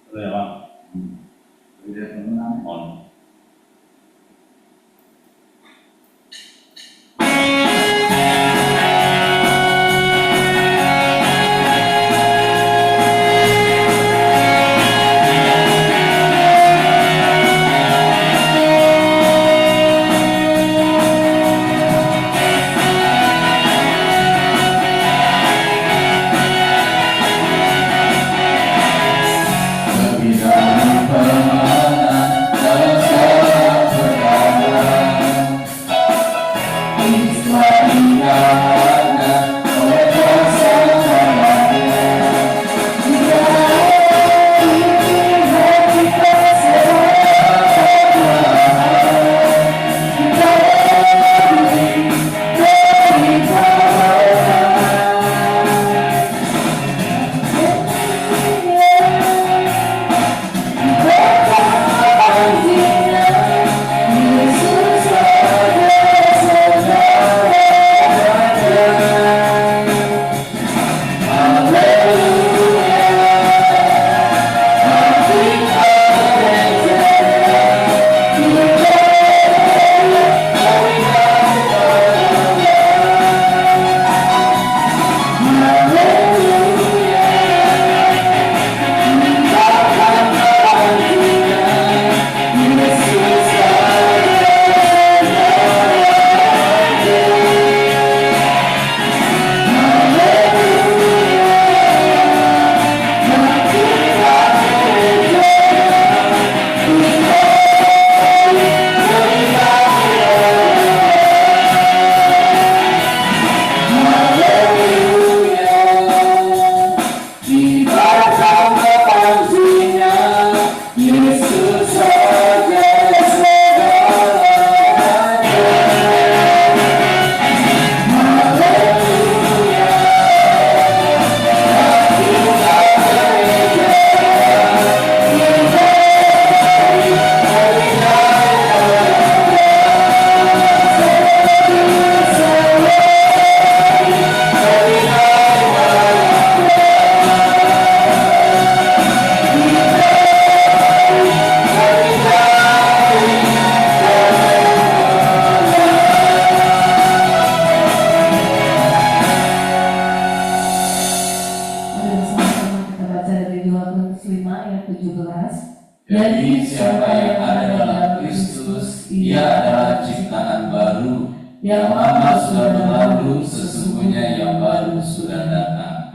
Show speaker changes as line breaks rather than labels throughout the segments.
Boleh ya Pak?
Tidak menang.
On.
Jadi siapa yang ada dalam Kristus, ia adalah ciptaan baru. Yang lama sudah berlalu, sesungguhnya yang baru sudah datang.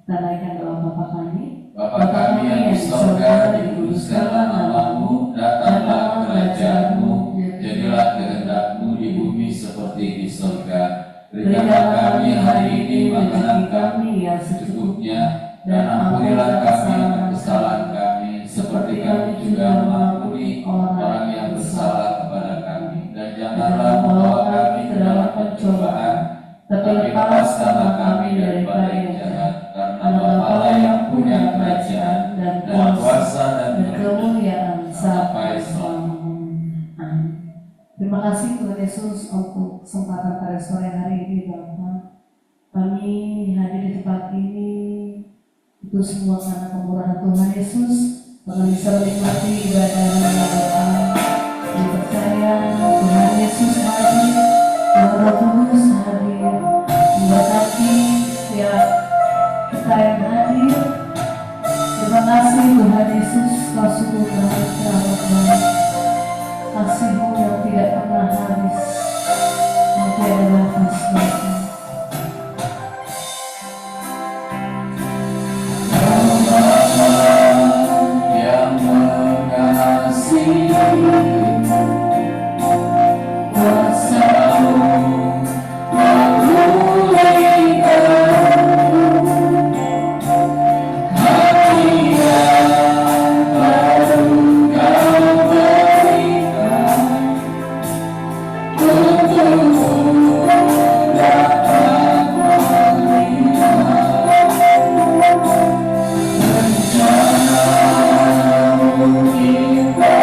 Tanaikan doa Bapa kami.
Bapa kami yang di sorga, dikuduskanlah namamu, datanglah kerajaanmu, jadilah kehendak-Mu di bumi seperti di sorga. Berikanlah kami hari ini makanan kami yang secukupnya, dan ampunilah kami akan kesalahan kami, seperti kami juga mengampuni orang yang bersalah kepada kami. Dan janganlah membawa kami ke dalam pencobaan, tapi lepaskanlah kami daripada yang jahat. Karena Bapa yang punya kerajaan dan kuasa dan
kemuliaan
sampai
selamanya. Terima kasih Tuhan Yesus untuk kesempatan pada sore hari ini Bapa. Kami hadir di tempat ini itu semua karena kemurahan Tuhan Yesus. Kami bisa menikmati ibadah dan doa. Kami percaya Tuhan Yesus hadir, Tuhan Roh Kudus hadir, memberkati setiap kita yang hadir. Terima kasih Tuhan Yesus, Kau sungguh baik, teramat baik. Kasih-Mu yang tidak pernah habis, yang tiada batas Bapa.
yang mengasihi kuasa-Mu yang memulihkan hati yang baru Kau berikan untukku dapat melihat rencana-Mu kita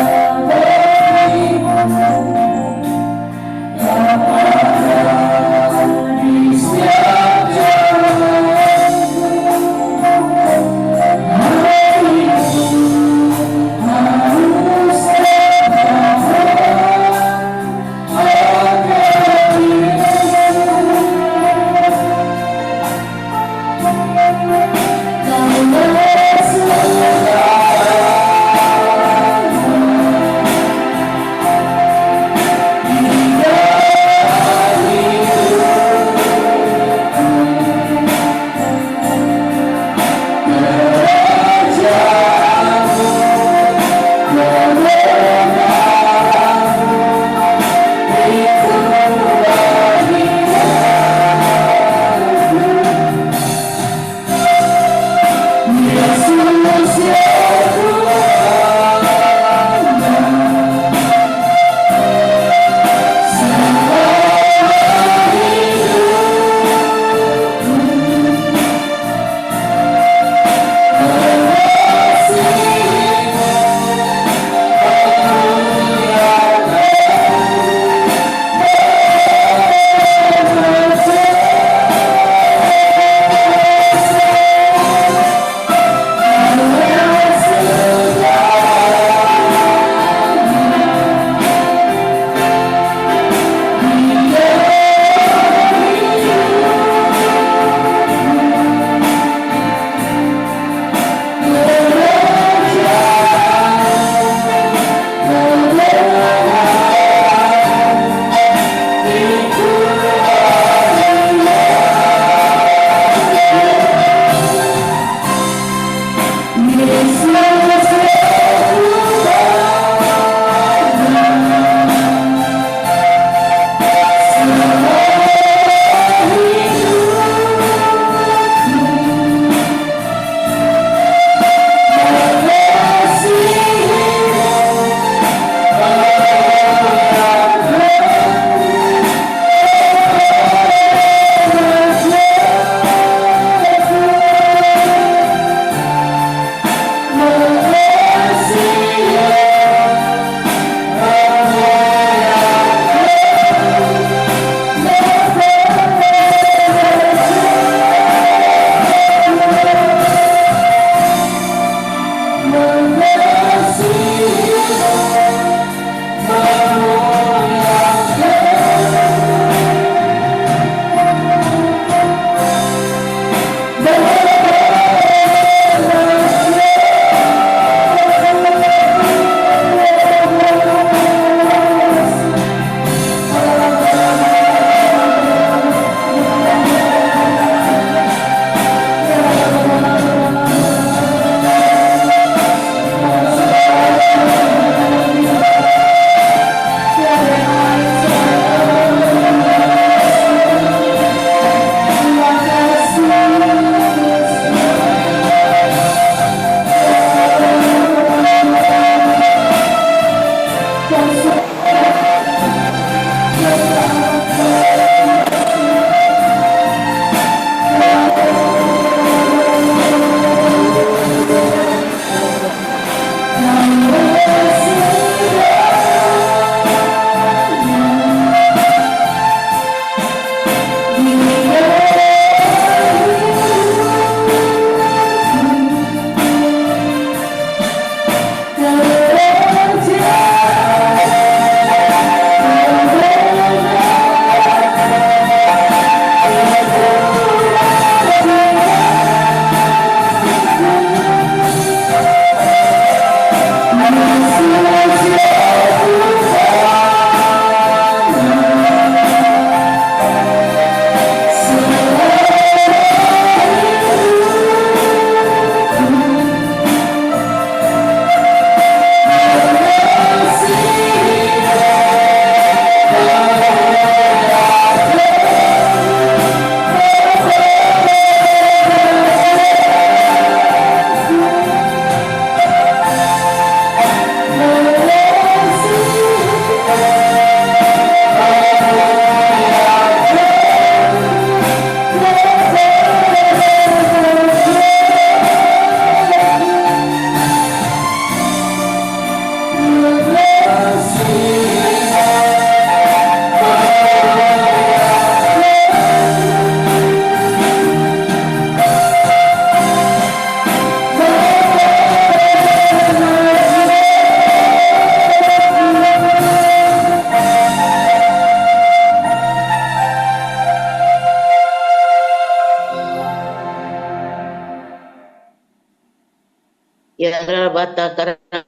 Karabata karabata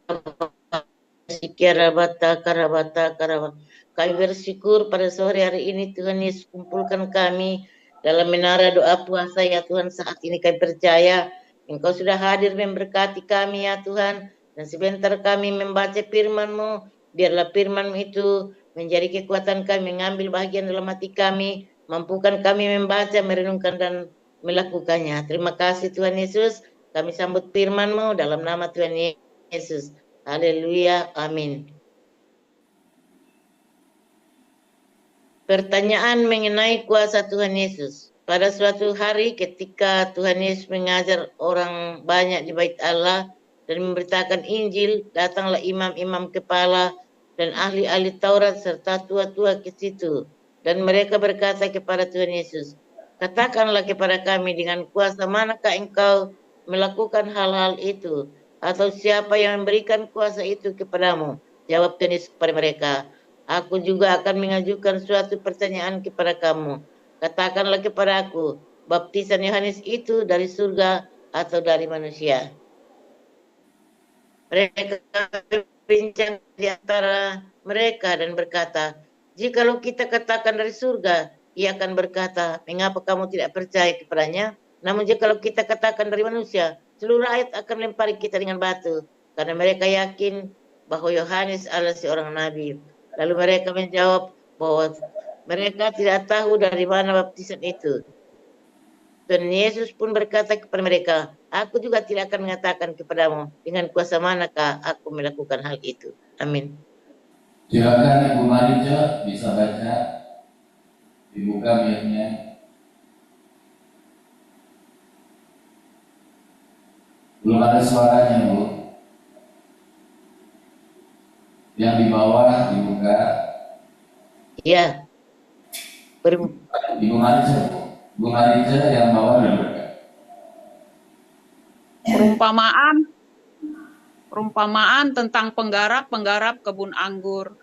karabata karabata. Kami bersyukur pada sore hari ini Tuhan Yesus kumpulkan kami dalam menara doa puasa ya Tuhan. Saat ini kami percaya Engkau sudah hadir memberkati kami ya Tuhan. Dan sebentar kami membaca firman-Mu, biarlah firman-Mu itu menjadi kekuatan kami, mengambil bagian dalam hati kami, mampukan kami membaca, merenungkan dan melakukannya. Terima kasih Tuhan Yesus. Kami sambut firman-Mu dalam nama Tuhan Yesus. Haleluya. Amin. Pertanyaan mengenai kuasa Tuhan Yesus. Pada suatu hari ketika Tuhan Yesus mengajar orang banyak di bait Allah dan memberitakan Injil, datanglah imam-imam kepala dan ahli-ahli Taurat serta tua-tua ke situ. Dan mereka berkata kepada Tuhan Yesus, katakanlah kepada kami dengan kuasa manakah engkau melakukan hal-hal itu? Atau siapa yang memberikan kuasa itu kepadamu? Jawab Tuhan Yesus kepada mereka, aku juga akan mengajukan suatu pertanyaan kepada kamu. Katakanlah kepada aku, baptisan Yohanes itu dari surga atau dari manusia? Mereka berbincang di antara mereka dan berkata, jikalau kita katakan dari surga, ia akan berkata, mengapa kamu tidak percaya kepadanya? Namun jikalau kita katakan dari manusia, seluruh rakyat akan melempari kita dengan batu, karena mereka yakin bahwa Yohanes adalah seorang nabi. Lalu mereka menjawab bahwa mereka tidak tahu dari mana baptisan itu. Dan Yesus pun berkata kepada mereka, aku juga tidak akan mengatakan kepadamu dengan kuasa manakah aku melakukan hal itu. Amin.
Silakan Ibu Marijo bisa baca, dibuka mic-nya. Belum ada suaranya, Bu. Yang di bawah dibuka.
Iya.
Ibu Marijo, Bu Marijo yang bawah dibuka.
Perumpamaan tentang penggarap-penggarap kebun anggur.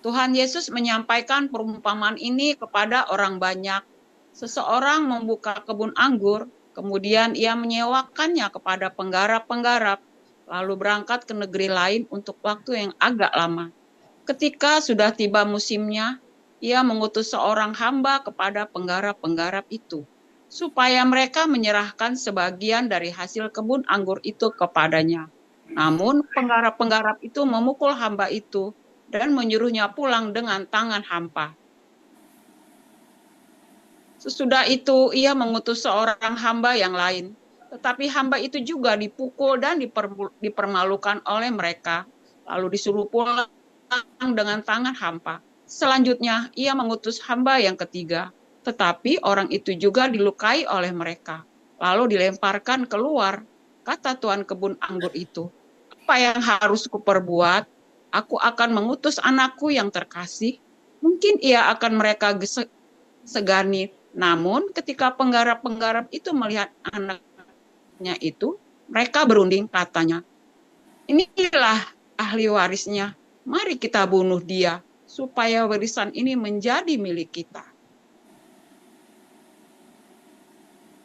Tuhan Yesus menyampaikan perumpamaan ini kepada orang banyak. Seseorang membuka kebun anggur, kemudian ia menyewakannya kepada penggarap-penggarap, lalu berangkat ke negeri lain untuk waktu yang agak lama. Ketika sudah tiba musimnya, ia mengutus seorang hamba kepada penggarap-penggarap itu, supaya mereka menyerahkan sebagian dari hasil kebun anggur itu kepadanya. Namun penggarap-penggarap itu memukul hamba itu dan menyuruhnya pulang dengan tangan hampa. Sesudah itu ia mengutus seorang hamba yang lain, tetapi hamba itu juga dipukul dan dipermalukan oleh mereka, lalu disuruh pulang dengan tangan hampa. Selanjutnya ia mengutus hamba yang ketiga, tetapi orang itu juga dilukai oleh mereka, lalu dilemparkan keluar. Kata tuan kebun anggur itu, apa yang harus kuperbuat? Aku akan mengutus anakku yang terkasih. Mungkin ia akan mereka segani. Namun ketika penggarap-penggarap itu melihat anaknya itu, mereka berunding katanya, inilah ahli warisnya, mari kita bunuh dia, supaya warisan ini menjadi milik kita.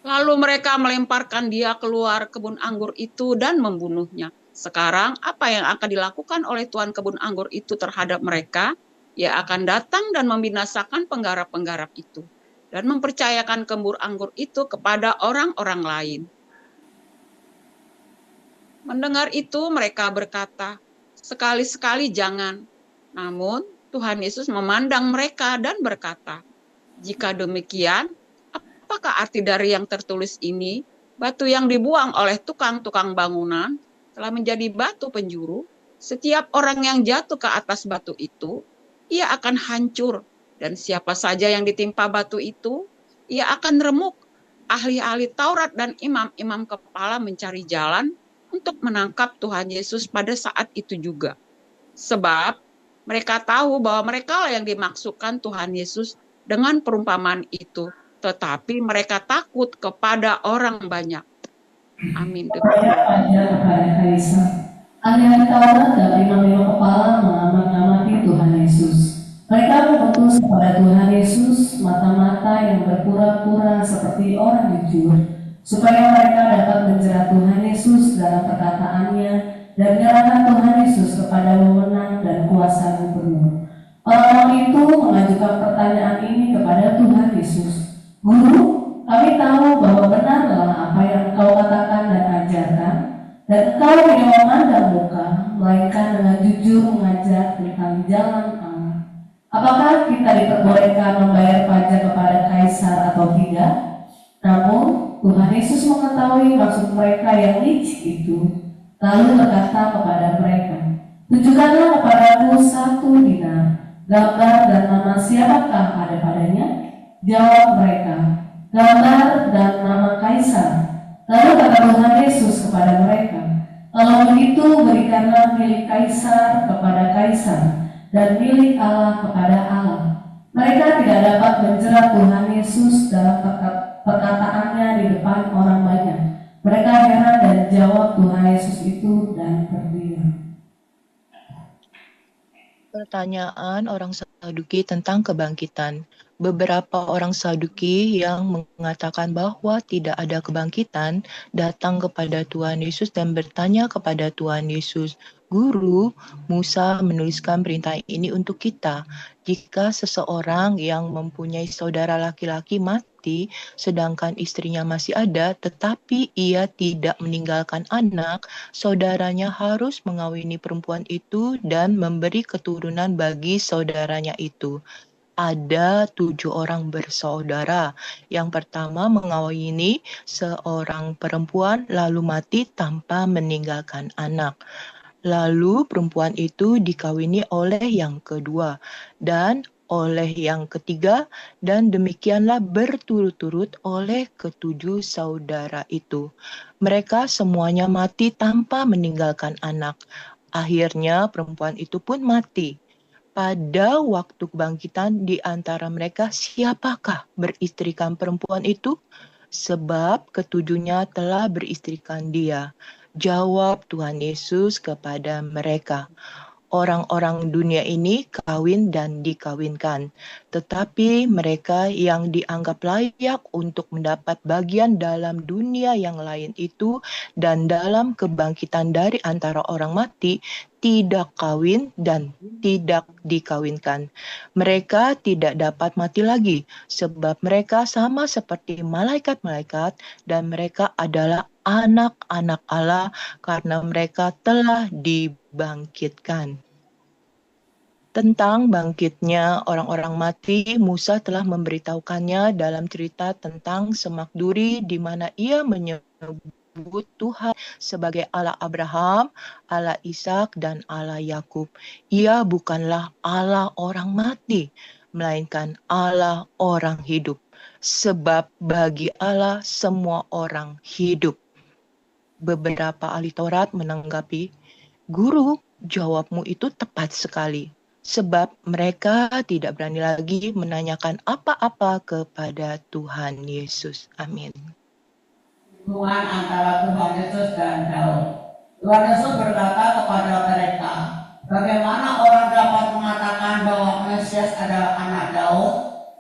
Lalu mereka melemparkan dia keluar kebun anggur itu dan membunuhnya. Sekarang apa yang akan dilakukan oleh tuan kebun anggur itu terhadap mereka? Ia akan datang dan membinasakan penggarap-penggarap itu dan mempercayakan kebun anggur itu kepada orang-orang lain. Mendengar itu mereka berkata, sekali-sekali jangan. Namun Tuhan Yesus memandang mereka dan berkata, jika demikian, apakah arti dari yang tertulis ini? Batu yang dibuang oleh tukang-tukang bangunan telah menjadi batu penjuru. Setiap orang yang jatuh ke atas batu itu, ia akan hancur. Dan siapa saja yang ditimpa batu itu, ia akan remuk. Ahli-ahli Taurat dan imam-imam kepala mencari jalan untuk menangkap Tuhan Yesus pada saat itu juga. Sebab mereka tahu bahwa mereka lah yang dimaksudkan Tuhan Yesus dengan perumpamaan itu. Tetapi mereka takut kepada orang banyak. Amin.
Ahli-ahli Taurat dan imam-imam kepala mengamati Tuhan Yesus. Mereka mengutus kepada Tuhan Yesus mata-mata yang berpura-pura seperti orang jujur supaya mereka dapat menjerat Tuhan Yesus dalam perkataannya dan menyerahkan Tuhan Yesus kepada wewenang dan kuasa gubernur. Orang-orang itu mengajukan pertanyaan ini kepada Tuhan Yesus. Guru, kami tahu bahwa benarlah apa yang Engkau katakan dan ajarkan, dan Engkau tidak memandang muka, melainkan dengan jujur mengajar tentang jalan Allah. Apakah kita diperbolehkan membayar pajak kepada Kaisar atau tidak? Namun, Tuhan Yesus mengetahui maksud mereka yang licik itu, lalu berkata kepada mereka, tunjukkanlah kepadaku 1 dinar, gambar dan nama siapakah ada padanya? Jawab mereka, gambar dan nama Kaisar. Lalu kata Tuhan Yesus kepada mereka, kalau begitu berikanlah milik Kaisar kepada Kaisar dan milik Allah kepada Allah. Mereka tidak dapat menjerat Tuhan Yesus dalam perkataannya di depan orang banyak. Mereka heran dan jawab Tuhan Yesus itu dan terdiam.
Pertanyaan orang Saduki tentang kebangkitan. Beberapa orang Saduki yang mengatakan bahwa tidak ada kebangkitan datang kepada Tuhan Yesus dan bertanya kepada Tuhan Yesus, Guru, Musa menuliskan perintah ini untuk kita. Jika seseorang yang mempunyai saudara laki-laki mati, sedangkan istrinya masih ada, tetapi ia tidak meninggalkan anak, saudaranya harus mengawini perempuan itu dan memberi keturunan bagi saudaranya itu. Ada 7 orang bersaudara. Yang pertama mengawini seorang perempuan lalu mati tanpa meninggalkan anak. Lalu perempuan itu dikawini oleh yang kedua dan oleh yang ketiga, dan demikianlah berturut-turut oleh ke-7 saudara itu. Mereka semuanya mati tanpa meninggalkan anak. Akhirnya perempuan itu pun mati. Pada waktu kebangkitan di antara mereka, siapakah beristrikan perempuan itu? Sebab ketujuhnya telah beristrikan dia. Jawab Tuhan Yesus kepada mereka, orang-orang dunia ini kawin dan dikawinkan, tetapi mereka yang dianggap layak untuk mendapat bagian dalam dunia yang lain itu dan dalam kebangkitan dari antara orang mati tidak kawin dan tidak dikawinkan. Mereka tidak dapat mati lagi, sebab mereka sama seperti malaikat-malaikat dan mereka adalah anak-anak Allah karena mereka telah dibangkitkan. Tentang bangkitnya orang-orang mati, Musa telah memberitahukannya dalam cerita tentang semak duri di mana ia menyebut Tuhan sebagai Allah Abraham, Allah Ishak, dan Allah Yakub. Ia bukanlah Allah orang mati, melainkan Allah orang hidup. Sebab bagi Allah semua orang hidup. Beberapa ahli Taurat menanggapi, Guru, jawabmu itu tepat sekali. Sebab mereka tidak berani lagi menanyakan apa-apa kepada Tuhan Yesus. Amin.
Hubungan antara Tuhan Yesus dan Daud. Tuhan Yesus berkata kepada mereka, bagaimana orang dapat mengatakan bahwa Mesias adalah anak Daud?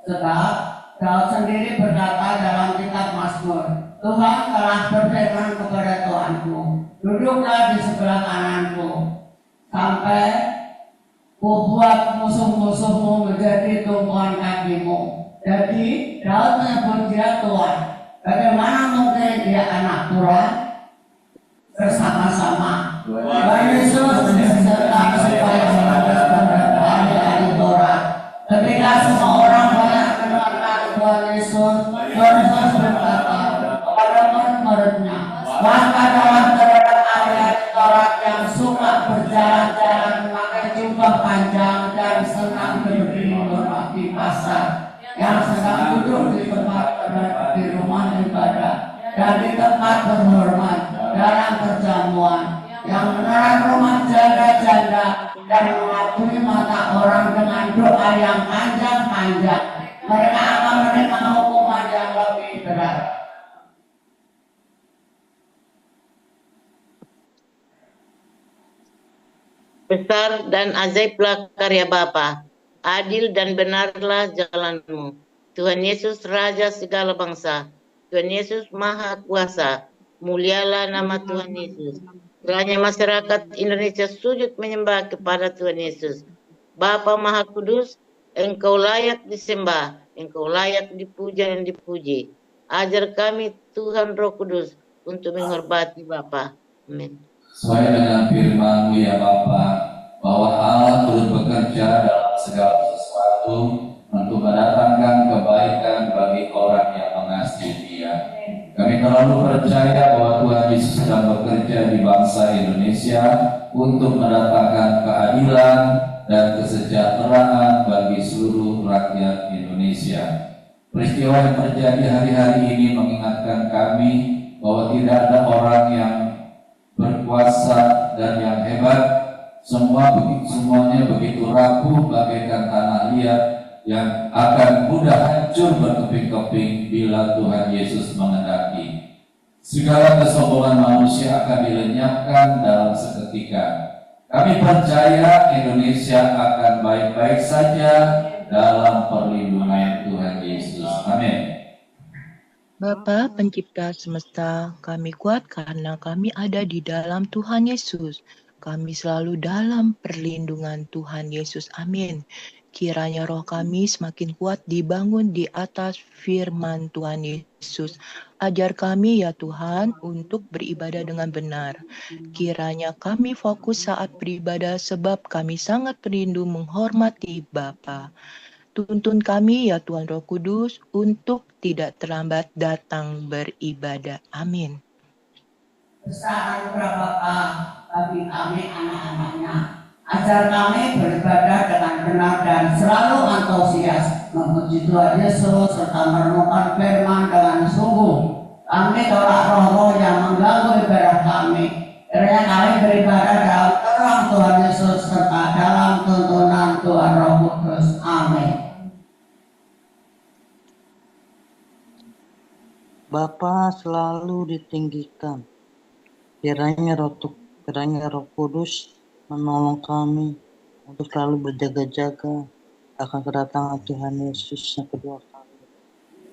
Sebab Daud sendiri berkata dalam kitab Mazmur, Tuhan telah berfirman kepada Tuhanku, duduklah di sebelah kananku, sampai kubuat musuh-musuhmu menjadi tumpuan kakimu. Jadi Daud menyebut dia Tuhan. Bagaimana mungkin dia anak Tuhan? Bersama-sama Tuhan Yesus disertai supaya menjelaskan ahli-ahli Taurat. Ketika semua orang banyak mendengarkan Tuhan Yesus berkata kepada murid-muridnya, maka dalam terdapat ahli-ahli Taurat yang suka berjalan-jalan memakai jubah panjang dan senang berdiri di pasar, yang sedang duduk di tempat di rumah ibadah dan di tempat berhormat dalam perjamuan, yang menerang rumah janda-janda dan mengaturi mata orang dengan doa yang panjang-panjang. Mereka akan menerima hukuman yang lebih berat.
Besar dan ajaiblah karya Bapa, adil dan benarlah jalanmu. Tuhan Yesus Raja segala bangsa, Tuhan Yesus Maha Kuasa, mulialah nama Tuhan Yesus. Kiranya masyarakat Indonesia sujud menyembah kepada Tuhan Yesus. Bapa Maha Kudus, Engkau layak disembah, Engkau layak dipuja dan dipuji. Ajar kami Tuhan Roh Kudus untuk menghormati Bapa. Amin.
Sesuai dengan firman-Mu ya Bapa, bahwa Allah turut bekerja dalam segala sesuatu untuk mendatangkan kebaikan bagi orang yang mengasihi Dia. Kami terlalu percaya bahwa Tuhan Yesus sedang bekerja di bangsa Indonesia untuk mendatangkan keadilan dan kesejahteraan bagi seluruh rakyat Indonesia. Peristiwa yang terjadi hari-hari ini mengingatkan kami bahwa tidak ada orang yang berkuasa dan yang hebat, semuanya begitu rapuh bagaikan tanah liat yang akan mudah hancur berkeping-keping bila Tuhan Yesus menghendaki. Segala kesombongan manusia akan dilenyapkan dalam seketika. Kami percaya Indonesia akan baik-baik saja dalam perlindungan Tuhan Yesus. Amin.
Bapa pencipta semesta, kami kuat karena kami ada di dalam Tuhan Yesus. Kami selalu dalam perlindungan Tuhan Yesus. Amin. Kiranya roh kami semakin kuat dibangun di atas firman Tuhan Yesus. Ajar kami ya Tuhan untuk beribadah dengan benar. Kiranya kami fokus saat beribadah sebab kami sangat rindu menghormati Bapa. Tuntun kami ya Tuhan Roh Kudus untuk tidak terlambat datang beribadah. Amin.
Besar anugerah Bapa bagi kami anak-anaknya. Ajar kami beribadah dengan benar dan selalu antusias memuji Tuhan Yesus serta merenungkan firman dengan sungguh. Kami tolak roh-roh yang mengganggu ibadah kami. Kiranya kami beribadah dalam terang Tuhan Yesus serta dalam tuntunan Tuhan Roh Kudus. Amin.
Bapa selalu ditinggikan. Kiranya Roh Kudus menolong kami untuk selalu berjaga-jaga akan kedatangan Tuhan Yesus yang kedua kali.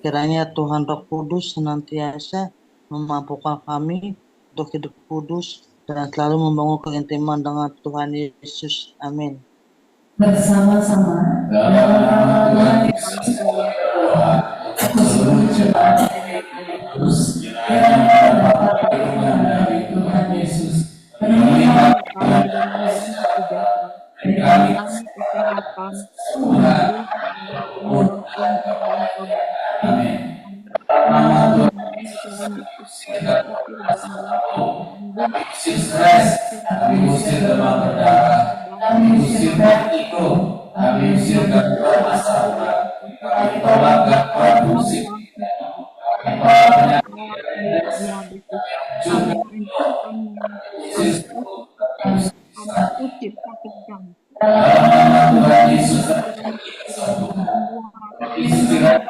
Kiranya Tuhan Roh Kudus senantiasa memampukan kami untuk hidup kudus dan selalu membangun keintiman dengan Tuhan Yesus. Amin.
Bersama-sama dalam nama Tuhan Yesus berdoa untuk seluruh jemaat terus kiranya dapat perlindungan dari Tuhan Yesus. Penuhi
kami kesehatan,
Amin.
nama Tuhan
Kami usir stres, kami usir demam berdarah, kami usir vertigo, kami usir gangguan asam urat, kami tolak gangguan musik, kami tolak penyakit juga dalam nama Tuhan Yesus istirahat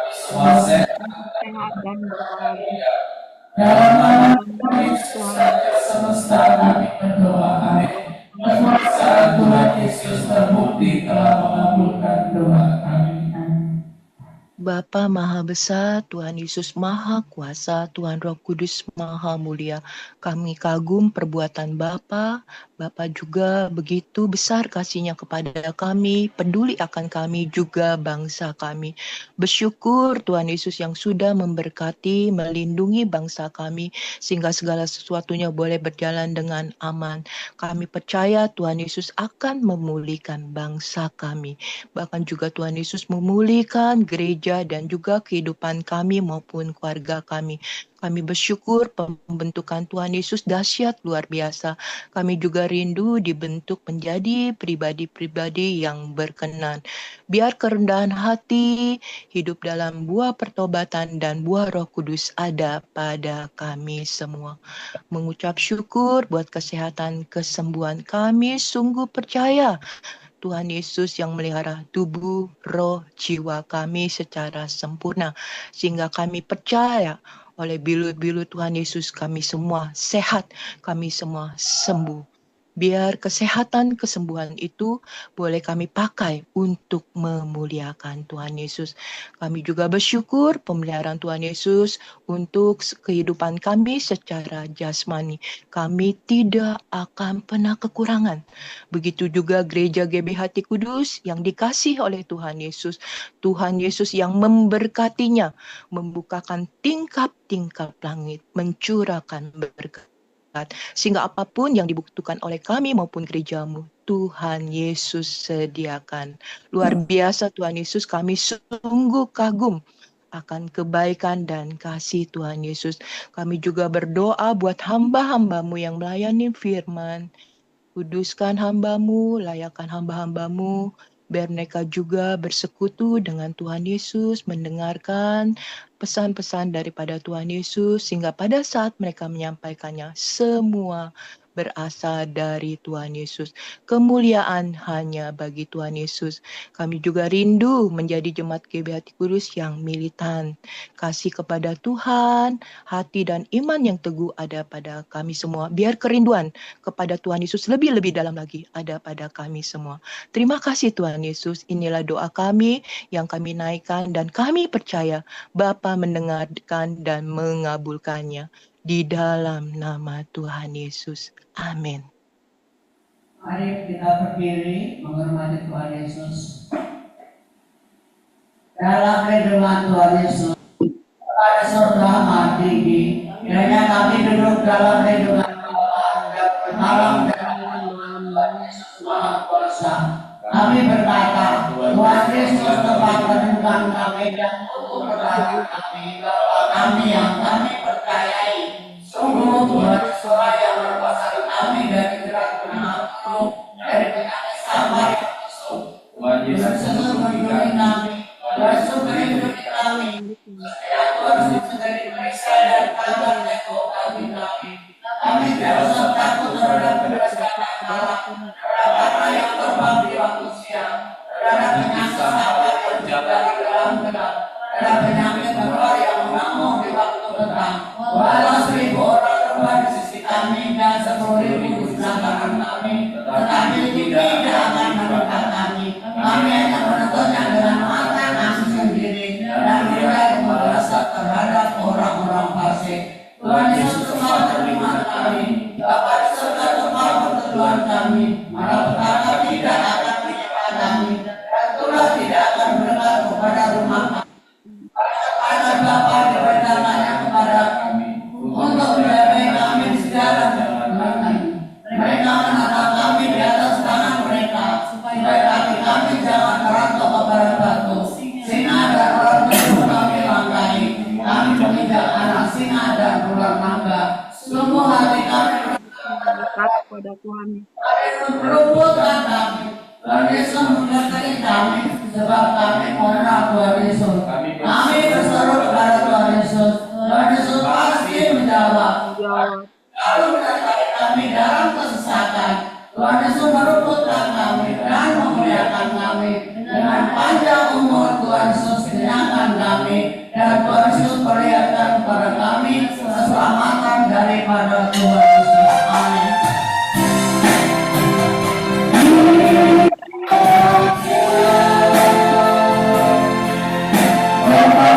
semua sehat
dan berbahagia.
dalam nama Tuhan Yesus semesta kami berdoa. Amin. Saat Tuhan Yesus terbukti telah mengabulkan doa kami.
Bapa Maha Besar, Tuhan Yesus Maha Kuasa, Tuhan Roh Kudus Maha Mulia, kami kagum perbuatan Bapa. Bapa juga begitu besar kasih-Nya kepada kami, peduli akan kami juga bangsa kami. Bersyukur Tuhan Yesus yang sudah memberkati, melindungi bangsa kami, sehingga segala sesuatunya boleh berjalan dengan aman. Kami percaya Tuhan Yesus akan memulihkan bangsa kami. Bahkan juga Tuhan Yesus memulihkan gereja dan juga kehidupan kami maupun keluarga kami. Kami bersyukur pembentukan Tuhan Yesus dahsyat luar biasa. Kami juga rindu dibentuk menjadi pribadi-pribadi yang berkenan. Biar kerendahan hati, hidup dalam buah pertobatan dan buah Roh Kudus ada pada kami semua. Mengucap syukur buat kesehatan kesembuhan kami, sungguh percaya Tuhan Yesus yang melihara tubuh, roh, jiwa kami secara sempurna. Sehingga kami percaya oleh bilu-bilu Tuhan Yesus kami semua sehat, kami semua sembuh. Biar kesehatan, kesembuhan itu boleh kami pakai untuk memuliakan Tuhan Yesus. Kami juga bersyukur pemeliharaan Tuhan Yesus untuk kehidupan kami secara jasmani. Kami tidak akan pernah kekurangan. Begitu juga gereja GBHT Kudus yang dikasih oleh Tuhan Yesus. Tuhan Yesus yang memberkatinya, membukakan tingkap-tingkap langit, mencurahkan berkat. Sehingga apapun yang dibutuhkan oleh kami maupun gerejamu, Tuhan Yesus sediakan. Luar biasa Tuhan Yesus, kami sungguh kagum akan kebaikan dan kasih Tuhan Yesus. Kami juga berdoa buat hamba-hambamu yang melayani firman. Kuduskan hambamu, layakkan hamba-hambamu, biar mereka juga bersekutu dengan Tuhan Yesus, mendengarkan pesan-pesan daripada Tuhan Yesus, sehingga pada saat mereka menyampaikannya, semua berasal dari Tuhan Yesus. Kemuliaan hanya bagi Tuhan Yesus. Kami juga rindu menjadi jemaat GBHT Kudus yang militan. Kasih kepada Tuhan, hati dan iman yang teguh ada pada kami semua. Biar kerinduan kepada Tuhan Yesus lebih-lebih dalam lagi ada pada kami semua. Terima kasih Tuhan Yesus. Inilah doa kami yang kami naikkan dan kami percaya Bapa mendengarkan dan mengabulkannya. Di dalam nama Tuhan Yesus. Amin.
Mari kita berdiri menghormati Tuhan Yesus. Dalam lindungan Tuhan Yesus, pada surga maha tinggi, kiranya kami duduk dalam lindungan Bapa dan bermalam dalam lindungan Tuhan Yesus Maha Kuasa. Kami berkata, Tuhan Yesus tempat renungan kami dan untuk berdoa kami, Bapa kami yang kami percayai. Sungguh Tuhan Yesus yang melepaskan kami dari jerat penakut, dari penyakit sabar yang busuk. Tuhan Yesus melindungi kami, Tuhan Yesus melindungi kami. Ya Tuhan Yesus segera diperiksa dan kabar teko kami. Kami tidak usah takut terhadap kedatangan Allah, terhadap apa yang terbang di waktu siang, terhadap penyakit sabar yang berjalan di dalam gelap, terhadap penyakit menular yang mengamuk di waktu petang. Walau 1000 orang terbang di sisi kami dan 10.000 di sebelah kanan kami, tetapi tidak akan mendekat kami. Kami hanya menontonnya dengan mata kami sendiri dan tidak merasa terhadap orang-orang fasik. Tuhan Yesus tempat terlibat kami, Bapa di surga tempat perteduhan kami, malapetaka tidak akan menimpa kami, dan tulah tidak akan berdekat kepada rumah kami. Kepada Bapa diberitakannya kepada kami, untuk menjaga kami di segala jalan kami. Mereka menatap kami di atas tangan mereka, supaya kaki kami jangan terangkap kepada batu. Singa dan ular kecil kami langkai, kami menginjak anak singa dan ular naga. Sungguh hati kami
Dekat kepada Tuhan.
meluputkan kami. Tuhan Yesus menyertai kami, sebab kami mengenal Tuhan Yesus. Kami berseru kepada Tuhan Yesus. Tuhan Yesus pasti menjawab. Lalu menyertai kami dalam kesesatan. Tuhan Yesus meluputkan kami dan memuliakan kami. Dengan panjang umur Tuhan Yesus kenyangkan kami, dan Tuhan Yesus perlihatkan kepada kami keselamatan daripada Tuhan Yesus. Amin.
Bapa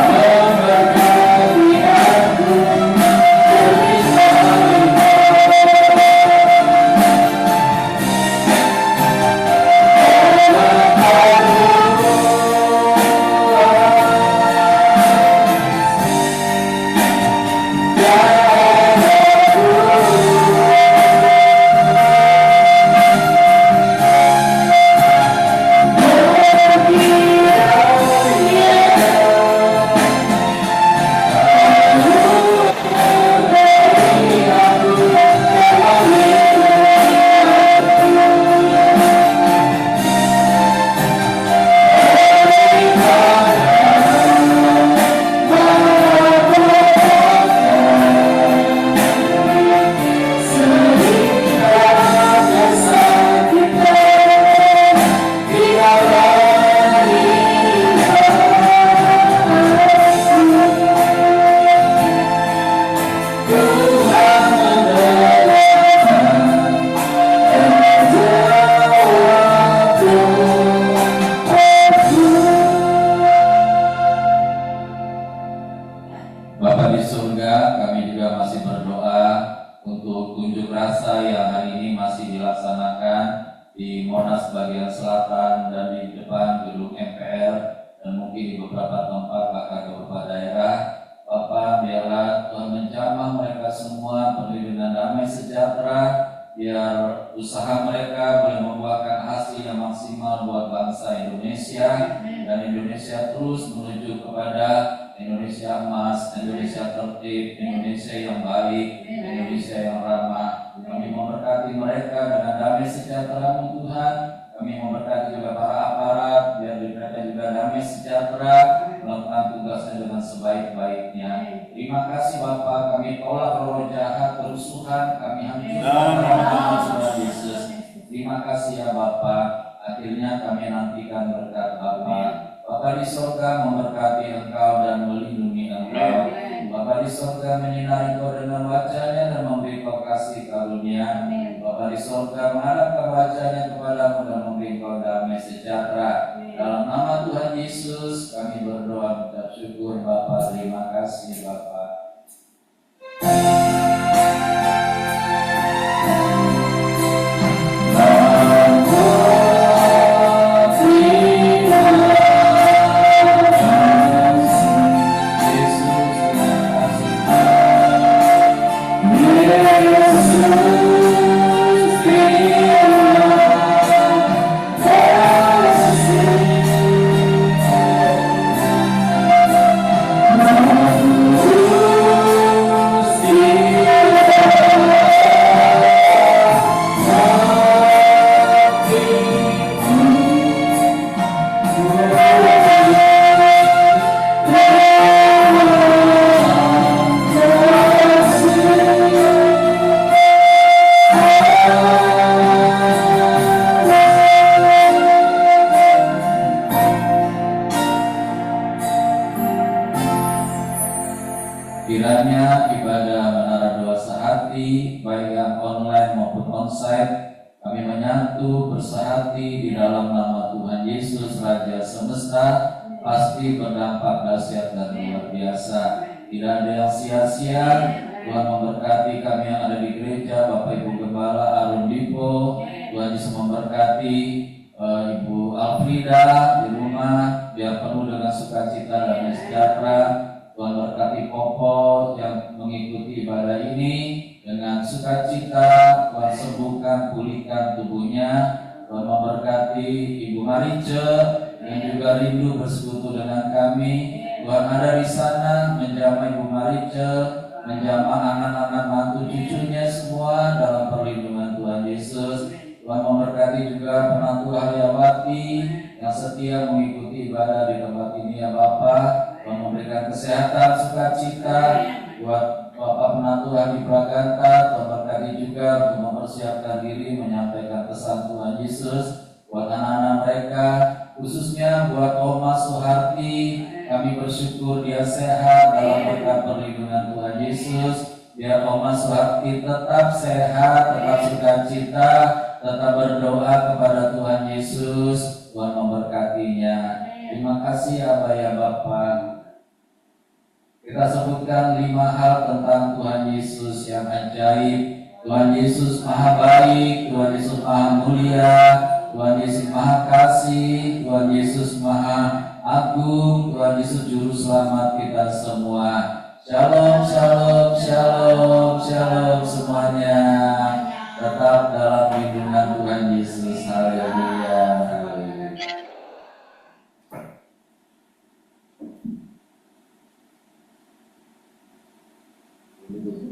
rasa yang hari ini masih dilaksanakan di Monas bagian selatan dan di depan gedung MPR dan mungkin di beberapa tempat bahkan di beberapa daerah. Bapak, biarlah Tuhan menjamah mereka semua penuh dengan damai sejahtera, biar usaha mereka boleh membuahkan hasil yang maksimal buat bangsa Indonesia, dan Indonesia terus menuju kepada Indonesia emas, Indonesia tertib, Indonesia yang baik, Indonesia yang ramah. Kami memberkati mereka dengan damai sejahtera Tuhan. Kami memberkati juga para aparat, biar mereka juga damai sejahtera melakukan tugasnya dengan sebaik-baiknya. Terima kasih Bapak, kami tolak roh jahat, kerusuhan, kami hancurkan dalam nama Tuhan Yesus. Terima kasih ya Bapak, akhirnya kami nantikan berkat Bapak. Bapak di surga memberkati Engkau dan melindungi Engkau. Bapak di surga menyinari Engkau dengan wajahnya dan memberi Engkau kasih karunia. Bapak di surga menghadapkan wajahnya kepadamu dan memberi Engkau damai sejahtera. Dalam nama Tuhan Yesus kami berdoa mengucap syukur Bapak. Terima kasih Bapak. Kiranya ibadah menara doa sehati, baik yang online maupun onsite, kami menyatu bersehati di dalam nama Tuhan Yesus Raja Semesta, pasti berdampak dahsyat dan luar biasa. Tidak ada yang sia-sia. Tuhan memberkati kami yang ada di gereja, Bapak Ibu Gembala Arun Dipo. Tuhan Yesus memberkati Ibu Alfrida di rumah, biar penuh dengan sukacita dan sejahtera. Tuhan berkati Popo yang mengikuti ibadah ini dengan sukacita. Tuhan sembuhkan, pulihkan tubuhnya. Tuhan memberkati Ibu Marice yang juga rindu bersekutu dengan kami. Tuhan ada di sana menjamah Ibu Marice, menjamah anak-anak mantu cucunya semua dalam perlindungan Tuhan Yesus. Tuhan memberkati juga penantu Haryawati yang setia mengikuti ibadah di tempat ini ya Bapak. Tuhan memberikan kesehatan, sukacita buat Bapak penantu Hadi Praganta. Tuhan berkati juga untuk mempersiapkan diri menyampaikan pesan Tuhan Yesus buat anak-anak mereka, khususnya buat Oma Suharti. Kami bersyukur dia sehat dalam berkat perlindungan Tuhan Yesus. Biar Oma Suharti tetap sehat, tetap sukacita, tetap berdoa kepada Tuhan Yesus. Tuhan memberkatinya. Terima kasih Abah ya Bapak. Kita sebutkan 5 hal tentang Tuhan Yesus yang ajaib. Tuhan Yesus maha baik, Tuhan Yesus maha mulia, Tuhan Yesus maha kasih, Tuhan Yesus maha agung, Tuhan Yesus juru selamat kita semua. Shalom, shalom, shalom, shalom semuanya. Tetap dalam lindungan